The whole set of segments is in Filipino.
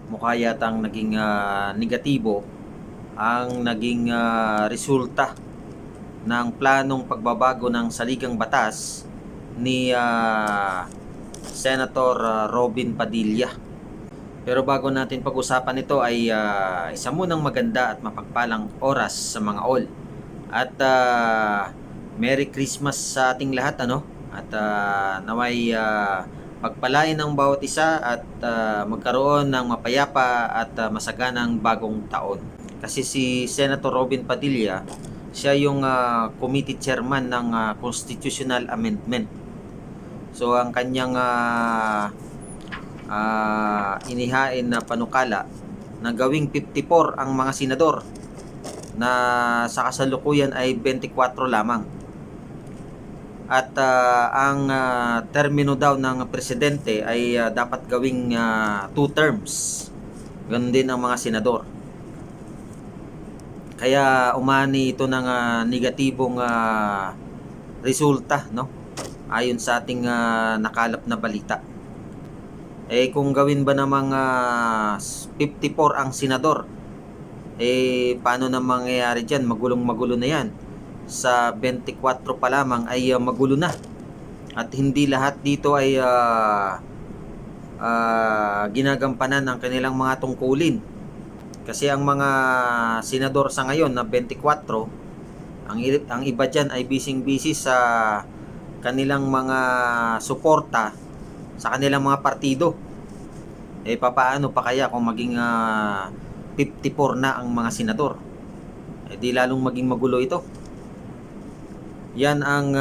Mukha yatang naging negatibo ang naging resulta ng planong pagbabago ng saligang batas ni Senator Robin Padilla. Pero bago natin pag-usapan ito ay isa munang maganda at mapagpalang oras sa mga all. At Merry Christmas sa ating lahat, ano? At naway pagpalain ng bawat isa at magkaroon ng mapayapa at masaganang bagong taon. Kasi si Senator Robin Padilla, siya yung committee chairman ng constitutional amendment. So ang kanyang inihain na panukala na gawing 54 ang mga senador na sa kasalukuyan ay 24 lamang. At ang termino daw ng presidente ay dapat gawing 2 terms. Ganun din ang mga senador. Kaya umani ito ng negatibong resulta, no? Ayon sa ating nakalap na balita. Kung gawin ba namang 54 ang senador, paano na mangyayari dyan? Magulong-magulo na yan. Sa 24 pa lamang ay magulo na. At hindi lahat dito ay ginagampanan ng kanilang mga tungkulin. Kasi ang mga senador sa ngayon na 24, ang iba dyan ay busy sa kanilang mga suporta sa kanilang mga partido. Papaano pa kaya kung maging 54 na ang mga senador? Di lalong maging magulo ito. Yan ang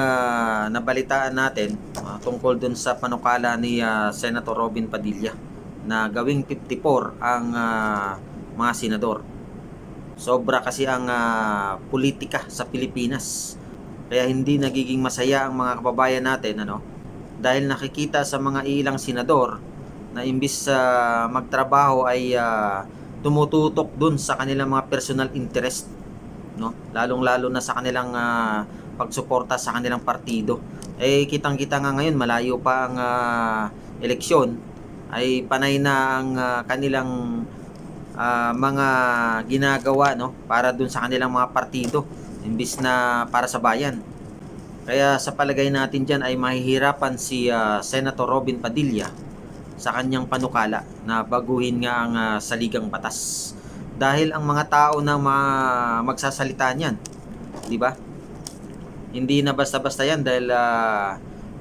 nabalitaan natin tungkol dun sa panukala ni Senator Robin Padilla na gawing 54 ang mga senador. Sobra kasi ang politika sa Pilipinas. Kaya hindi nagiging masaya ang mga kababayan natin, ano? Dahil nakikita sa mga ilang senador na imbis magtrabaho ay tumututok dun sa kanilang mga personal interest, no? Lalong-lalo na sa kanilang pagsuporta sa kanilang partido. Kitang-kita nga ngayon, malayo pa ang eleksyon, ay panay na ang kanilang mga ginagawa, no, para dun sa kanilang mga partido imbis na para sa bayan. Kaya sa palagay natin dyan ay mahihirapan si Senator Robin Padilla sa kanyang panukala na baguhin nga ang saligang batas. Dahil ang mga tao na magsasalita niyan, di ba? Hindi na basta-basta yan dahil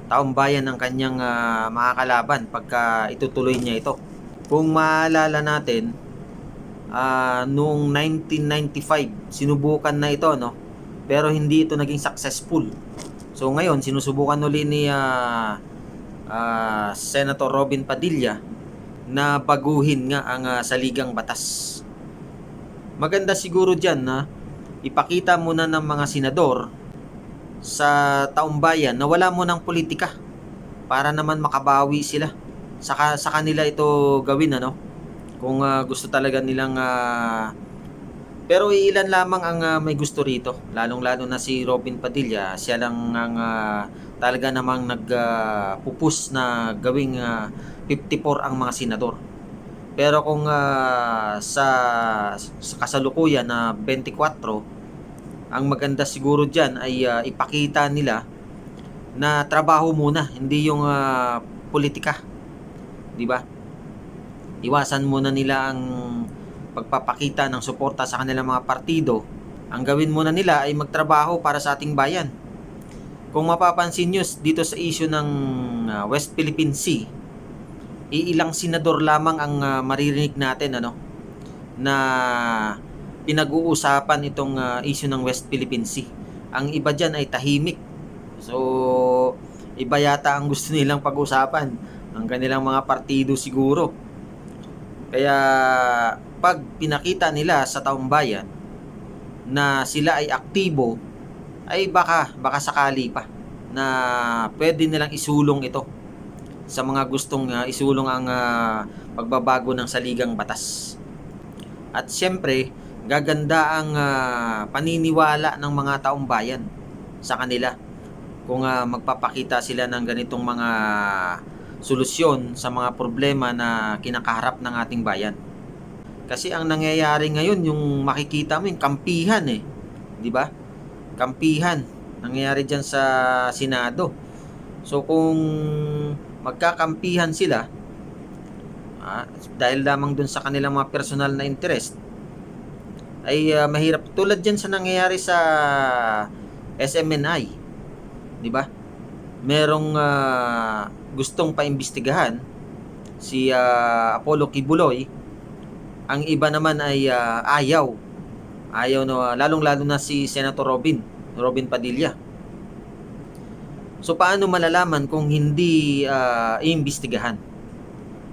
taong bayan ang kanyang makakalaban pagka itutuloy niya ito. Kung maalala natin, noong 1995 sinubukan na ito, no? Pero hindi ito naging successful. So ngayon sinusubukan uli ni Senator Robin Padilla na baguhin nga ang saligang batas. Maganda siguro diyan na ipakita muna ng mga senador sa taong bayan na wala mo ng politika para naman makabawi sila. Sa kanila ito gawin, ano? Kung gusto talaga nilang pero ilan lamang ang may gusto rito, lalong-lalo na si Robin Padilla. Siya lang ang talaga namang nagpupus na gawing 54 ang mga senador. Pero kung sa kasalukuyan na 24, ang maganda siguro diyan ay ipakita nila na trabaho muna, hindi yung politika, di ba? Iwasan muna nila ang pagpapakita ng suporta sa kanilang mga partido. Ang gawin muna nila ay magtrabaho para sa ating bayan. Kung mapapansin nyo dito sa issue ng West Philippine Sea, iilang senador lamang ang maririnig natin, ano, na pinag-uusapan itong issue ng West Philippine Sea. Ang iba dyan ay tahimik. So iba yata ang gusto nilang pag-usapan, ang kanilang mga partido siguro. Kaya pag pinakita nila sa taong bayan na sila ay aktibo, ay baka sakali pa na pwede nilang isulong ito sa mga gustong isulong ang pagbabago ng saligang batas. At siyempre, gaganda ang paniniwala ng mga taong bayan sa kanila kung magpapakita sila ng ganitong mga solusyon sa mga problema na kinakaharap ng ating bayan. Kasi ang nangyayari ngayon, yung makikita mo yung kampihan eh, di ba? Kampihan nangyayari diyan sa Senado. So kung magkakampihan sila dahil lamang dun sa kanilang mga personal na interest, ay mahirap. Tulad dyan sa nangyayari sa SMNI, di ba? Merong gustong paimbestigahan si Apollo Kibuloy. Ang iba naman ay ayaw na, lalong-lalo na si Senator Robin Padilla. So paano malalaman kung hindi iimbestigahan?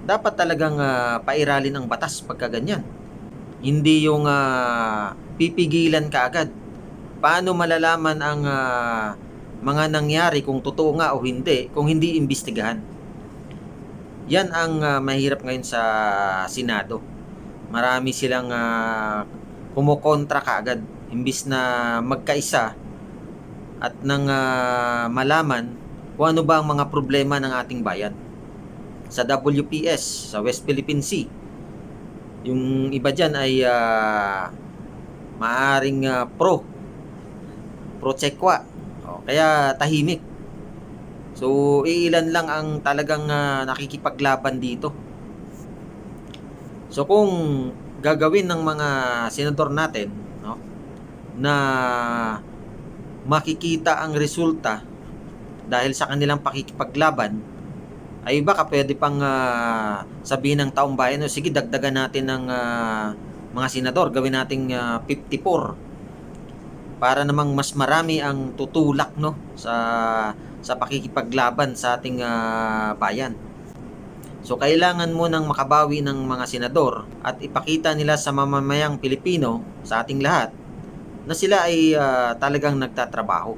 Dapat talagang pairalin ang batas pagka ganyan. Hindi yung pipigilan ka agad. Paano malalaman ang mga nangyari kung totoo nga o hindi kung hindi imbestigahan? Yan ang mahirap ngayon sa Senado. Marami silang kumukontra kaagad imbis na magkaisa at nang malaman kung ano ba ang mga problema ng ating bayan. Sa WPS, sa West Philippine Sea, yung iba dyan ay maaring pro Chekwa, kaya tahimik. So iilan lang ang talagang nakikipaglaban dito. So kung gagawin ng mga senador natin, no, na makikita ang resulta dahil sa kanilang pakikipaglaban, ay baka pwede pang sabihin ng taong bayan, no, sige dagdagan natin ng mga senador, gawin nating 54 para namang mas marami ang tutulak, no, sa pakikipaglaban sa ating bayan. So kailangan mo nang makabawi ng mga senador at ipakita nila sa mamamayang Pilipino, sa ating lahat, na sila ay talagang nagtatrabaho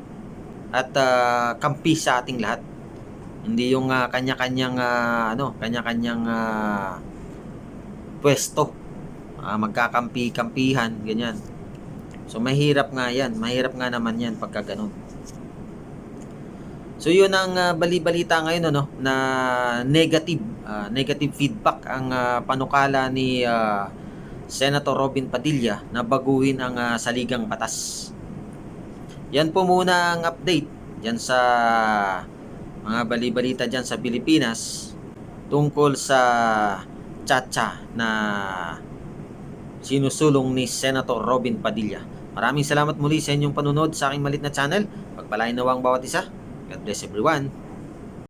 at kampi sa ating lahat. Hindi yung kanya-kanyang kanya-kanyang pwesto, magkakampi-kampihan, ganyan. So mahirap nga yan, mahirap nga naman yan pagka ganun. So yun ang bali-balita ngayon, no, na negative feedback ang panukala ni Senator Robin Padilla na baguhin ang saligang batas. Yan po muna ang update dyan sa mga bali-balita dyan sa Pilipinas tungkol sa tsa-tsa na sinusulong ni Senator Robin Padilla. Maraming salamat muli sa inyong panunod sa aking malit na channel. Pagpalain nawa ang bawat isa. God bless everyone.